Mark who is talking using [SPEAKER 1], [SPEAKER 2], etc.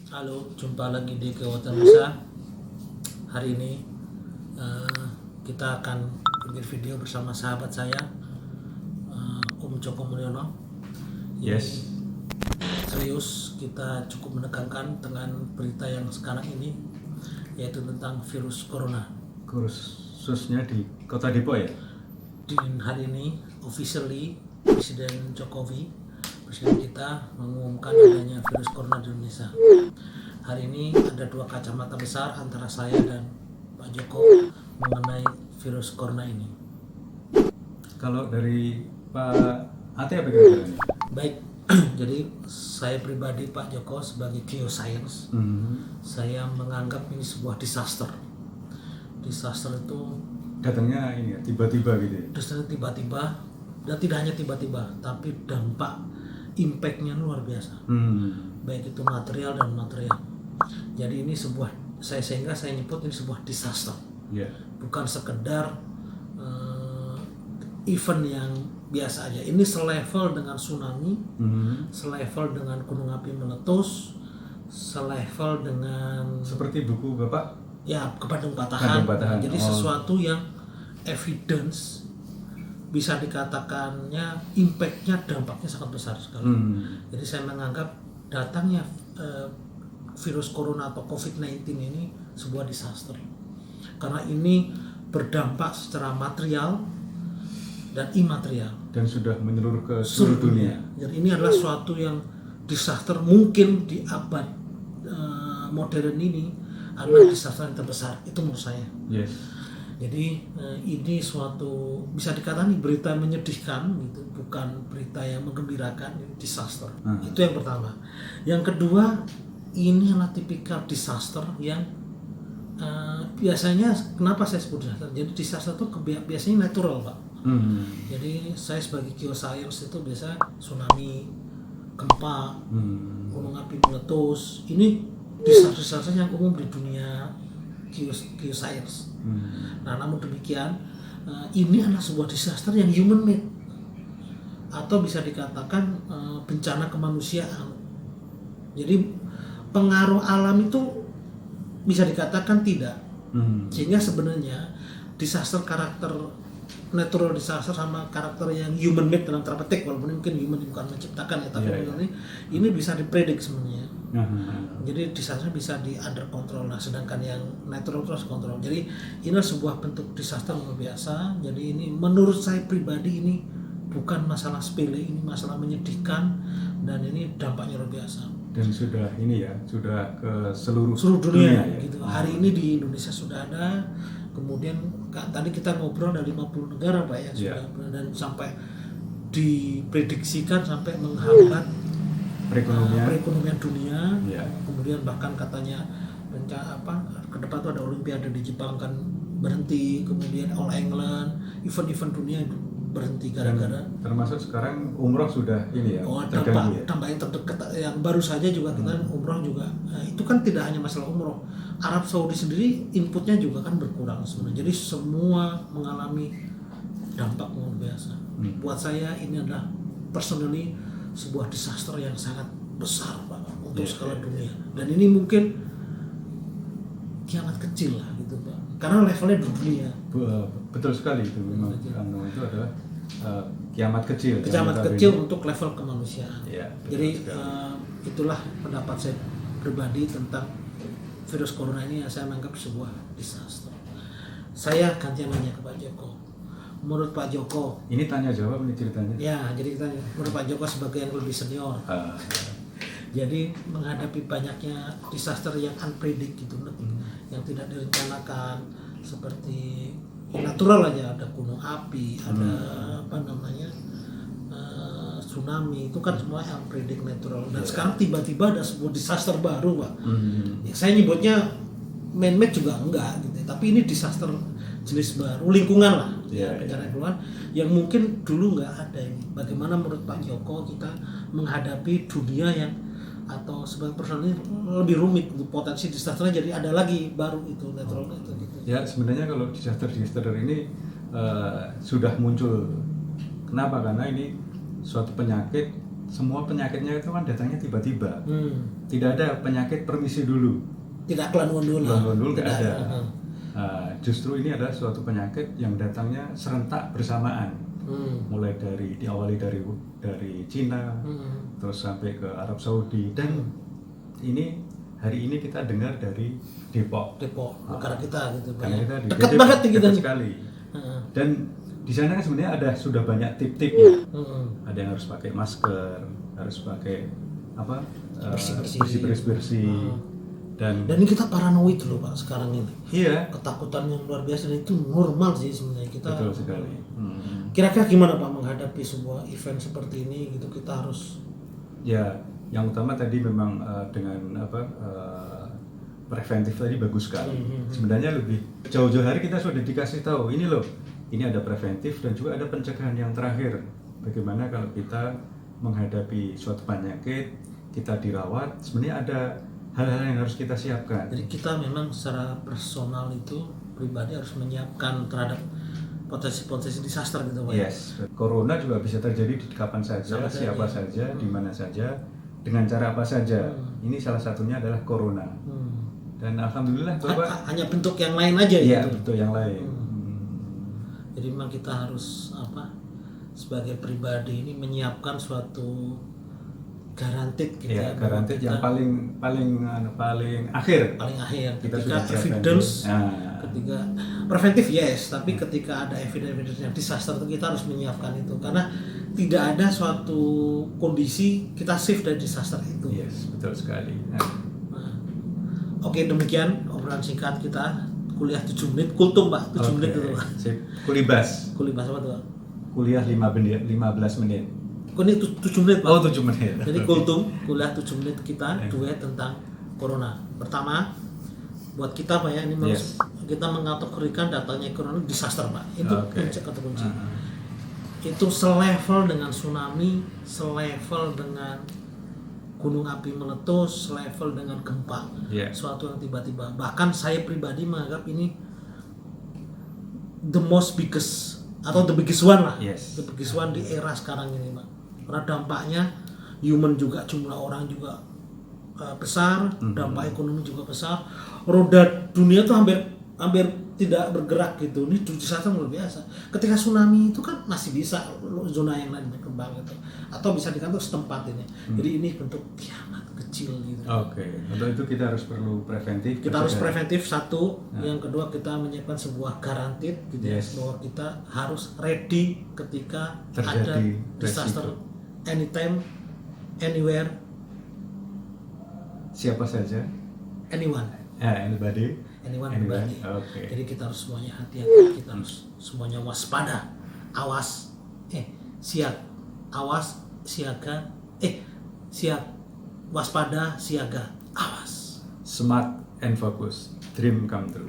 [SPEAKER 1] Halo, jumpa lagi di Kewatan Nusa. Hari ini kita akan bikin video bersama sahabat saya, Om Joko Mulyono.
[SPEAKER 2] Yes.
[SPEAKER 1] Serius, kita cukup menekankan dengan berita yang sekarang ini, yaitu tentang virus corona.
[SPEAKER 2] Khususnya di Kota Depok ya?
[SPEAKER 1] Dan hari ini, officially, Presiden Jokowi, Presiden kita mengumumkan adanya virus corona di Indonesia. Hari ini ada dua kacamata besar antara saya dan Pak Joko mengenai virus corona ini.
[SPEAKER 2] Kalau dari Pak Ate apa kira-kira ini?
[SPEAKER 1] Baik, jadi saya pribadi Pak Joko sebagai geoscience, saya menganggap ini sebuah disaster. Disaster itu
[SPEAKER 2] Datangnya ini ya, tiba-tiba gitu ya?
[SPEAKER 1] disaster tiba-tiba, dan tidak hanya tiba-tiba, tapi dampak impact-nya luar biasa. Baik itu material dan material. Jadi ini sehingga saya nyebut ini sebuah disaster.
[SPEAKER 2] Ya.
[SPEAKER 1] Bukan sekedar event yang biasa aja. Ini selevel dengan tsunami, selevel dengan gunung api meletus, selevel dengan
[SPEAKER 2] Seperti buku Bapak?
[SPEAKER 1] ya Bandung Patahan.
[SPEAKER 2] Bandung Patahan.
[SPEAKER 1] Jadi sesuatu yang evidence bisa dikatakannya impact-nya, dampaknya sangat besar sekali. Jadi saya menganggap datangnya virus corona atau COVID-19 ini sebuah disaster. Karena ini berdampak secara material dan imaterial.
[SPEAKER 2] Dan sudah menyeluruh ke seluruh dunia.
[SPEAKER 1] Jadi ini adalah suatu yang disaster mungkin di abad modern ini adalah disaster yang terbesar. Itu menurut saya.
[SPEAKER 2] Yes.
[SPEAKER 1] Jadi ini suatu bisa dikatakan berita menyedihkan gitu, bukan berita yang menggembirakan, ini disaster. Itu yang pertama. Yang kedua, ini adalah tipikal disaster yang biasanya kenapa saya sebut disaster? Jadi disaster itu biasanya natural, Pak. Jadi saya sebagai geoscience itu biasa tsunami, gempa, gunung api meletus. Ini disaster yang umum di dunia geoscience. Nah, namun demikian ini adalah sebuah disaster yang human made atau bisa dikatakan bencana kemanusiaan. Jadi pengaruh alam itu bisa dikatakan tidak. Sehingga sebenarnya disaster karakter natural disaster sama karakter yang human made dalam tanda petik, walaupun mungkin human bukan menciptakan ya, tapi ini bisa dipredik sebenarnya. Jadi disaster bisa di under control, nah sedangkan yang natural terus kontrol. Jadi ini sebuah bentuk disaster luar biasa. Jadi ini menurut saya pribadi ini bukan masalah sepele, ini masalah menyedihkan dan ini dampaknya luar biasa.
[SPEAKER 2] Dan sudah ini ya, sudah ke seluruh
[SPEAKER 1] dunia
[SPEAKER 2] ya?
[SPEAKER 1] Gitu. Hari ini di Indonesia sudah ada. Kemudian tadi kita ngobrol dari 50 negara Pak ya, sudah dan sampai diprediksikan sampai menghambat perekonomian dunia. Kemudian bahkan katanya ke depan tuh ada Olimpiade di Jepang kan berhenti, kemudian All England, event-event dunia berhenti gara-gara.
[SPEAKER 2] Termasuk sekarang umroh sudah ini ya.
[SPEAKER 1] Dampak yang terdekat yang baru saja juga kita umroh juga. Nah, itu kan tidak hanya masalah umroh. Arab Saudi sendiri inputnya juga kan berkurang sebenarnya. Jadi semua mengalami dampak luar biasa. Buat saya ini adalah personally sebuah disaster yang sangat besar Pak untuk skala dunia. Dan ini mungkin kiamat kecil lah gitu Pak. Karena levelnya dunia.
[SPEAKER 2] Betul sekali itu memang. Itu adalah kiamat kecil.
[SPEAKER 1] Kiamat kecil untuk level kemanusiaan. Jadi itulah pendapat saya pribadi tentang virus corona ini yang saya menganggap sebuah disaster. Saya gantian nanya ke Pak Joko. Menurut Pak Joko,
[SPEAKER 2] ini tanya jawab ini ceritanya.
[SPEAKER 1] Ya, jadi kita menurut Pak Joko sebagai yang lebih senior. Jadi menghadapi banyaknya disaster yang unpredict gitu, yang tidak direncanakan, seperti natural aja, ada gunung api, ada tsunami, itu kan semua unpredict natural. Dan sekarang tiba-tiba ada sebuah disaster baru Pak. Ya, saya nyebutnya man-made juga enggak gitu, tapi ini disaster jenis baru, lingkungan lah, bencana lingkungan yang mungkin dulu nggak ada ini. Bagaimana menurut Pak Joko kita menghadapi dunia yang atau sebagai personal lebih rumit, potensi disasternya jadi ada lagi baru itu natural itu gitu.
[SPEAKER 2] Ya sebenarnya kalau disaster ini sudah muncul. Kenapa? Karena ini suatu penyakit semua penyakitnya itu kan datangnya tiba-tiba. Tidak ada penyakit permisi dulu.
[SPEAKER 1] Tidak kelanuan dulu.
[SPEAKER 2] Kelanuan dulu tidak ada.
[SPEAKER 1] Uh-huh.
[SPEAKER 2] Justru ini adalah suatu penyakit yang datangnya serentak bersamaan. Mulai diawali dari Cina, terus sampai ke Arab Saudi, dan ini hari ini kita dengar dari Depok,
[SPEAKER 1] negara kita gitu.
[SPEAKER 2] Karena kita di
[SPEAKER 1] dekat banget kita
[SPEAKER 2] dekat sekali. Dan di sana kan sebenarnya sudah banyak tip-tipnya. Ada yang harus pakai masker, harus pakai bersih-bersih. Dan
[SPEAKER 1] ini kita paranoid loh Pak sekarang ini.
[SPEAKER 2] Iya.
[SPEAKER 1] Ketakutan yang luar biasa, dan itu normal sih sebenarnya kita.
[SPEAKER 2] Betul sekali.
[SPEAKER 1] Kira-kira gimana Pak menghadapi sebuah event seperti ini gitu, kita harus?
[SPEAKER 2] Ya, yang utama tadi memang dengan preventif tadi bagus sekali. Sebenarnya lebih jauh-jauh hari kita sudah dikasih tahu ini loh, ini ada preventif dan juga ada pencegahan yang terakhir. Bagaimana kalau kita menghadapi suatu penyakit, kita dirawat, sebenarnya ada hal-hal yang harus kita siapkan.
[SPEAKER 1] Jadi kita memang secara personal itu pribadi harus menyiapkan terhadap potensi-potensi disaster gitu Pak.
[SPEAKER 2] Yes, corona juga bisa terjadi di kapan saja, siapa saja, di mana saja, dengan cara apa saja. Ini salah satunya adalah corona. Dan alhamdulillah Bapak
[SPEAKER 1] hanya bentuk yang lain aja
[SPEAKER 2] iya,
[SPEAKER 1] gitu.
[SPEAKER 2] bentuk yang lain.
[SPEAKER 1] Jadi memang kita harus sebagai pribadi ini menyiapkan suatu garantit gitu
[SPEAKER 2] ya, garantit yang paling akhir.
[SPEAKER 1] Paling akhir
[SPEAKER 2] Kita
[SPEAKER 1] ketika
[SPEAKER 2] sudah
[SPEAKER 1] evidence, ketika preventif yes, tapi ketika ada evidence yang disaster itu kita harus menyiapkan itu, karena tidak ada suatu kondisi kita safe dari disaster itu.
[SPEAKER 2] Yes, betul sekali.
[SPEAKER 1] Oke, demikian obrolan singkat kita kuliah 7 menit, kultum Pak, 7 menit itu Pak.
[SPEAKER 2] Kulibas.
[SPEAKER 1] Kulibas apa tuh Pak?
[SPEAKER 2] Kuliah 15 menit.
[SPEAKER 1] Ini 7 menit Pak.
[SPEAKER 2] Oh, 7 menit.
[SPEAKER 1] Jadi kultum, kuliah 7 menit kita duet tentang corona. Pertama, buat kita Pak ya, ini kita mengategorikan datanya corona disaster Pak. Itu kata kunci. Itu selevel dengan tsunami, selevel dengan gunung api meletus, selevel dengan gempa. Suatu yang tiba-tiba. Bahkan saya pribadi menganggap ini the most biggest atau the biggest one lah. The biggest one di era sekarang ini Pak. Karena dampaknya human juga, jumlah orang juga besar, dampak ekonomi juga besar. Roda dunia tuh hampir tidak bergerak gitu. Ini disaster luar biasa. Ketika tsunami itu kan masih bisa zona yang lain berkembang gitu, atau bisa di kantor setempat ini. Jadi ini bentuk kiamat kecil gitu.
[SPEAKER 2] Untuk itu kita harus perlu preventif.
[SPEAKER 1] Kita harus preventif satu. Yang kedua kita menyiapkan sebuah garantit gitu ya, bahwa kita harus ready ketika terjadi ada disaster resiko. Anytime, anywhere.
[SPEAKER 2] Siapa saja?
[SPEAKER 1] Anyone.
[SPEAKER 2] Anybody.
[SPEAKER 1] Jadi kita harus semuanya hati-hati, kita harus semuanya waspada, siap, waspada, siaga, awas.
[SPEAKER 2] Smart and focus, dream come true.